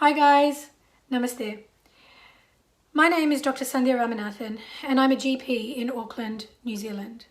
Hi guys, Namaste. My name is Dr. Sandhya Ramanathan and I'm a GP in Auckland, New Zealand.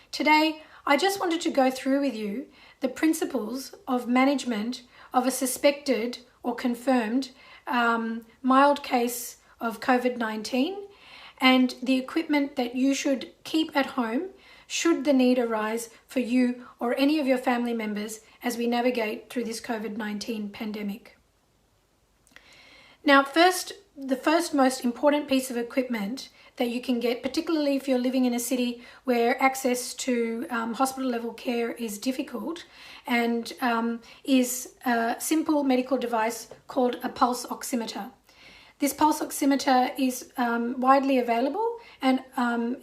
Today, I just wanted to go through with you the principles of management of a suspected or confirmed mild case of COVID-19 and the equipment that you should keep at home should the need arise for you or any of your family members as we navigate through this COVID-19 pandemic. Now, the first most important piece of equipment that you can get, particularly if you're living in a city where access to hospital level care is difficult, and is a simple medical device called a pulse oximeter. This pulse oximeter is widely available and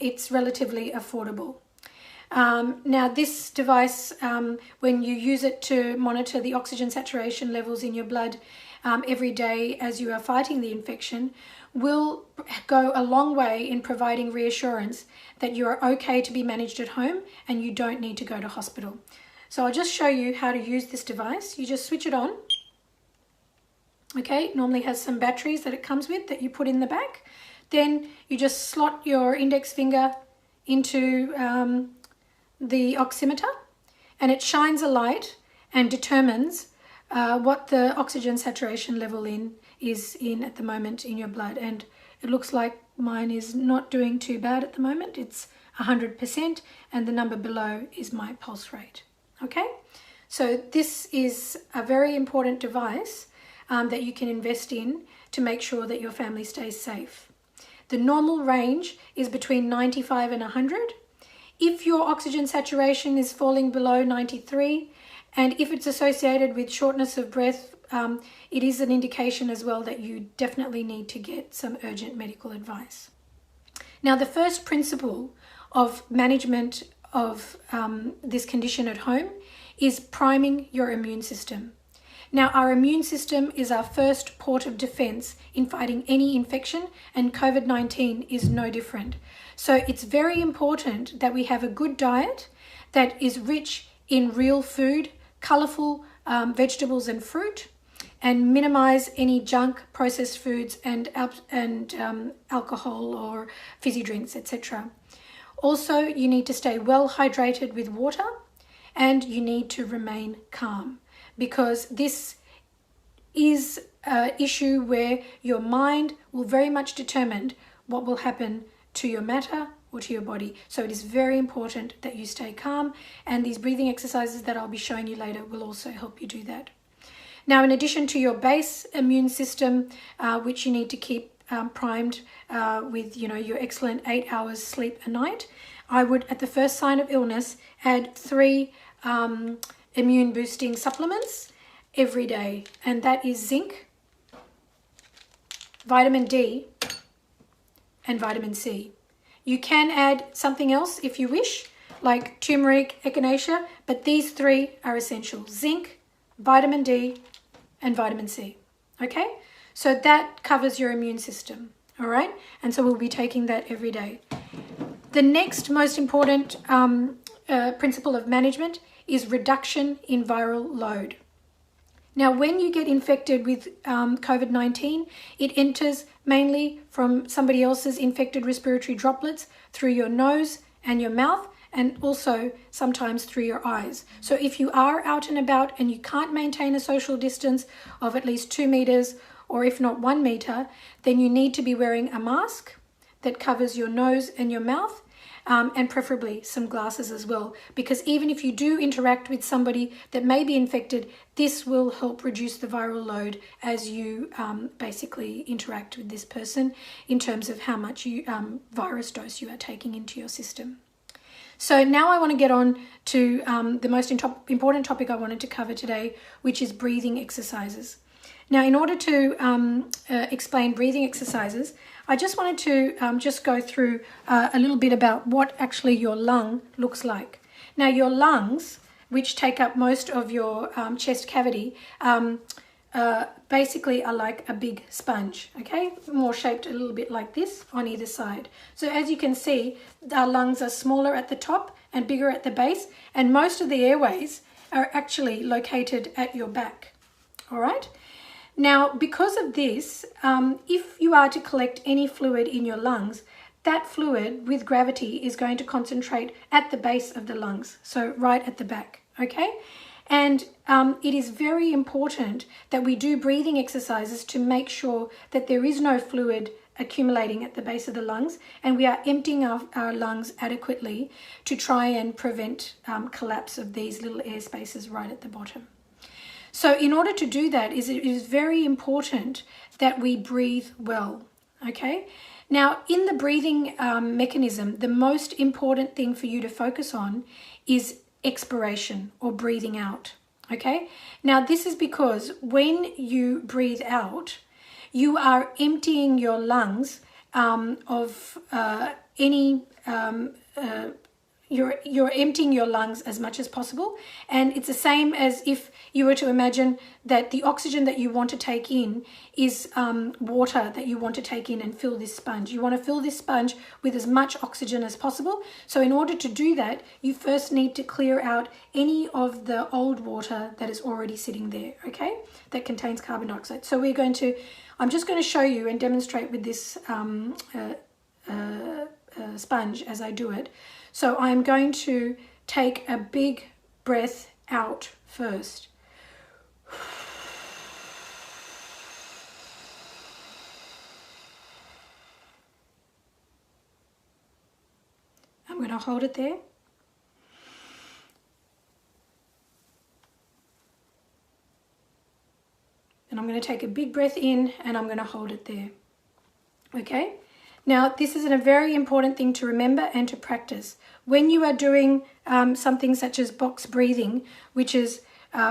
it's relatively affordable. Now this device, when you use it to monitor the oxygen saturation levels in your blood every day as you are fighting the infection, will go a long way in providing reassurance that you are okay to be managed at home and you don't need to go to hospital. So I'll just show you how to use this device. You just switch it on. Okay, it normally has some batteries that it comes with that you put in the back. Then you just slot your index finger into the oximeter and it shines a light and determines what the oxygen saturation level is at the moment in your blood. And it looks like mine is not doing too bad at the moment. It's 100% and the number below is my pulse rate. Okay, so this is a very important device that you can invest in to make sure that your family stays safe. The normal range is between 95 and 100. If your oxygen saturation is falling below 93, and if it's associated with shortness of breath, it is an indication as well that you definitely need to get some urgent medical advice. Now, the first principle of management of this condition at home is priming your immune system. Now, our immune system is our first port of defense in fighting any infection, and COVID-19 is no different. So it's very important that we have a good diet that is rich in real food, colourful vegetables and fruit, and minimize any junk processed foods and alcohol or fizzy drinks, etc. Also, you need to stay well hydrated with water and you need to remain calm, because this is an issue where your mind will very much determine what will happen to your matter or to your body. So it is very important that you stay calm, and these breathing exercises that I'll be showing you later will also help you do that. Now, in addition to your base immune system, which you need to keep primed with your excellent 8 hours sleep a night, I would, at the first sign of illness, add 3 immune boosting supplements every day, and that is zinc, vitamin D, and vitamin C. You can add something else if you wish, like turmeric, echinacea, but these 3 are essential: zinc, vitamin D, and vitamin C. Okay, so that covers your immune system. All right, and so we'll be taking that every day. The next most important principle of management is reduction in viral load. Now, when you get infected with COVID-19, it enters mainly from somebody else's infected respiratory droplets through your nose and your mouth, and also sometimes through your eyes. So if you are out and about and you can't maintain a social distance of at least 2 meters, or if not 1 meter, then you need to be wearing a mask that covers your nose and your mouth, and preferably some glasses as well, because even if you do interact with somebody that may be infected, this will help reduce the viral load as you basically interact with this person in terms of how much virus dose you are taking into your system. So now I want to get on to the most important topic I wanted to cover today, which is breathing exercises. Now, in order to explain breathing exercises, I just wanted to just go through a little bit about what actually your lung looks like. Now, your lungs, which take up most of your chest cavity, basically are like a big sponge, okay? More shaped a little bit like this on either side. So as you can see, our lungs are smaller at the top and bigger at the base, and most of the airways are actually located at your back, all right? Now, because of this, if you are to collect any fluid in your lungs, that fluid with gravity is going to concentrate at the base of the lungs, so right at the back, okay? And it is very important that we do breathing exercises to make sure that there is no fluid accumulating at the base of the lungs, and we are emptying our lungs adequately to try and prevent collapse of these little air spaces right at the bottom. So in order to do that, it is very important that we breathe well, okay? Now, in the breathing mechanism, the most important thing for you to focus on is expiration or breathing out, okay? Now, this is because when you breathe out, you are emptying your lungs of any you're emptying your lungs as much as possible, and it's the same as if you were to imagine that the oxygen that you want to take in is water that you want to take in and fill this sponge. You want to fill this sponge with as much oxygen as possible. So in order to do that, you first need to clear out any of the old water that is already sitting there, okay, that contains carbon dioxide. So I'm just going to show you and demonstrate with this sponge as I do it. So I'm going to take a big breath out first. I'm going to hold it there. And I'm going to take a big breath in and I'm going to hold it there. Okay? Now, this is a very important thing to remember and to practice. When you are doing something such as box breathing, which is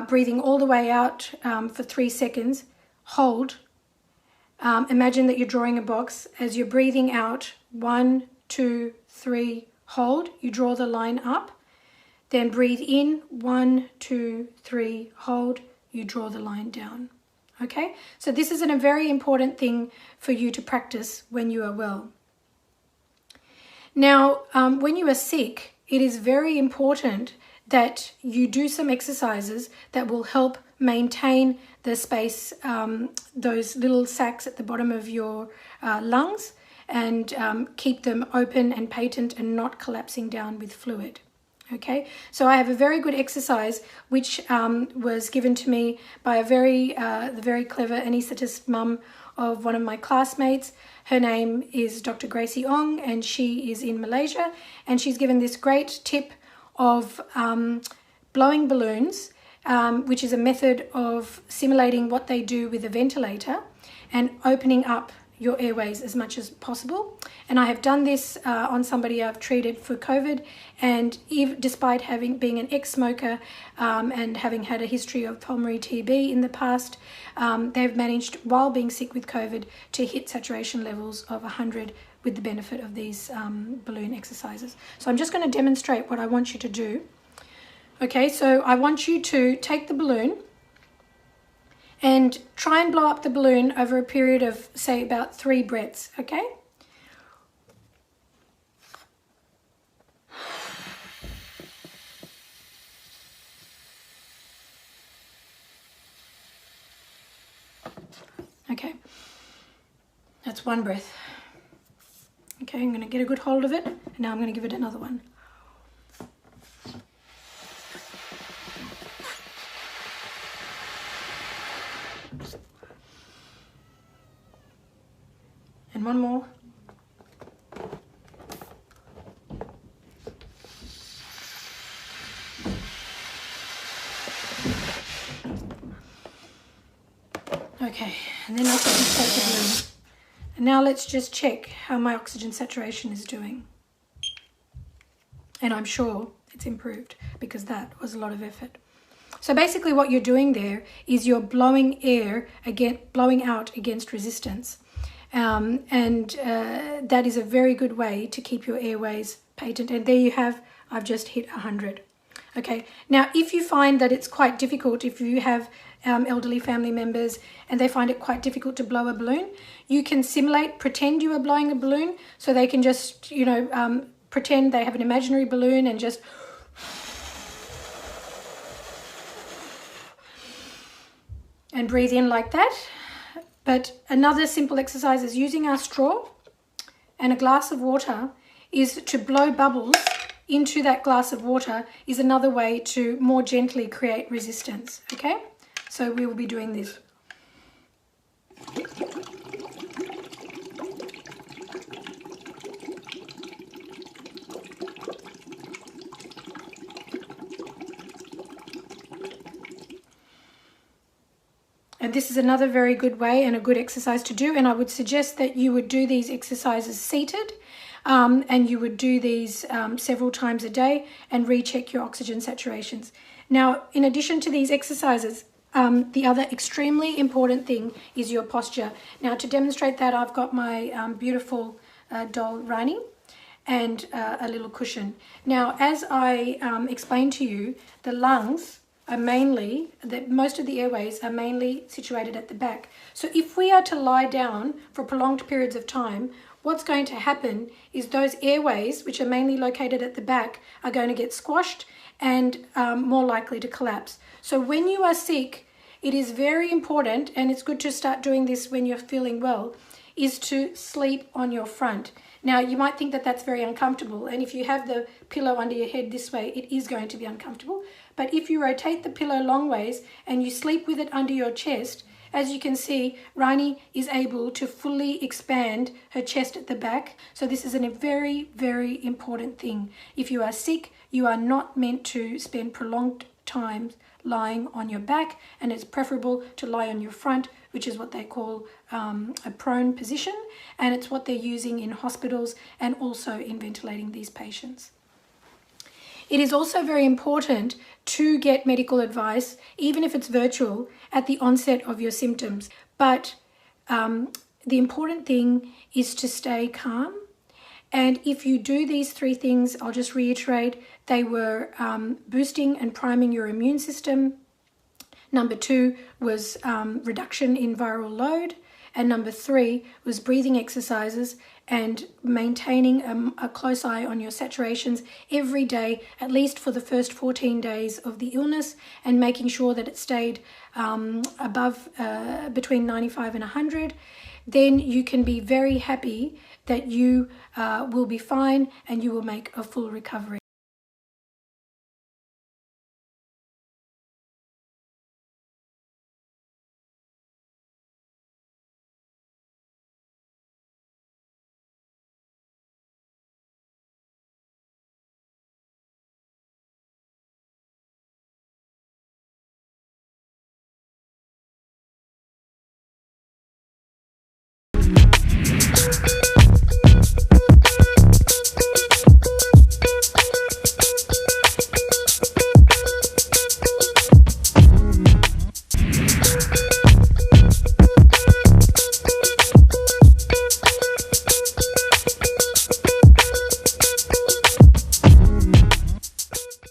breathing all the way out for 3 seconds, hold. Imagine that you're drawing a box. As you're breathing out, 1, 2, 3, hold. You draw the line up. Then breathe in, 1, 2, 3, hold. You draw the line down. Okay, so this is a very important thing for you to practice when you are well. Now, when you are sick, it is very important that you do some exercises that will help maintain the space, those little sacs at the bottom of your lungs, and keep them open and patent and not collapsing down with fluid. Okay, so I have a very good exercise which was given to me by the very clever anaesthetist mum of one of my classmates. Her name is Dr. Gracie Ong, and she is in Malaysia, and she's given this great tip of blowing balloons, which is a method of simulating what they do with a ventilator and opening up your airways as much as possible. And I have done this on somebody I've treated for COVID, and despite being an ex-smoker and having had a history of pulmonary TB in the past, they've managed, while being sick with COVID, to hit saturation levels of 100 with the benefit of these balloon exercises. So I'm just going to demonstrate what I want you to do. Okay, so I want you to take the balloon and try and blow up the balloon over a period of, say, about 3 breaths, okay? Okay, that's 1 breath. Okay, I'm going to get a good hold of it, and now I'm going to give it another one. And 1 more. Okay, and then I'll just take the balloon. And now let's just check how my oxygen saturation is doing. And I'm sure it's improved, because that was a lot of effort. So basically what you're doing there is you're blowing out against resistance. That is a very good way to keep your airways patent. And there you have, I've just hit 100. Okay, now if you find that it's quite difficult, if you have elderly family members and they find it quite difficult to blow a balloon, you can pretend you are blowing a balloon, so they can just, pretend they have an imaginary balloon and just and breathe in like that, But another simple exercise is using our straw and a glass of water is to blow bubbles into that glass of water is another way to more gently create resistance, okay? So we will be doing this. And this is another very good way and a good exercise to do. And I would suggest that you would do these exercises seated, and you would do these several times a day and recheck your oxygen saturations. Now, in addition to these exercises, the other extremely important thing is your posture. Now, to demonstrate that, I've got my beautiful doll Rani and a little cushion. Now, as I explained to you, the lungs are mainly, most of the airways are mainly situated at the back. So if we are to lie down for prolonged periods of time, what's going to happen is those airways, which are mainly located at the back, are going to get squashed and more likely to collapse. So when you are sick, it is very important, and it's good to start doing this when you're feeling well, is to sleep on your front. Now, you might think that that's very uncomfortable, and if you have the pillow under your head this way, it is going to be uncomfortable. But if you rotate the pillow long ways and you sleep with it under your chest, as you can see, Rani is able to fully expand her chest at the back. So this is a very, very important thing. If you are sick, you are not meant to spend prolonged time lying on your back, and it's preferable to lie on your front, which is what they call a prone position, and it's what they're using in hospitals and also in ventilating these patients. It is also very important to get medical advice, even if it's virtual, at the onset of your symptoms. But the important thing is to stay calm. And if you do these three things, I'll just reiterate, they were boosting and priming your immune system. Number 2 was reduction in viral load. And number 3 was breathing exercises and maintaining a close eye on your saturations every day, at least for the first 14 days of the illness, and making sure that it stayed above between 95 and 100. Then you can be very happy that you will be fine and you will make a full recovery.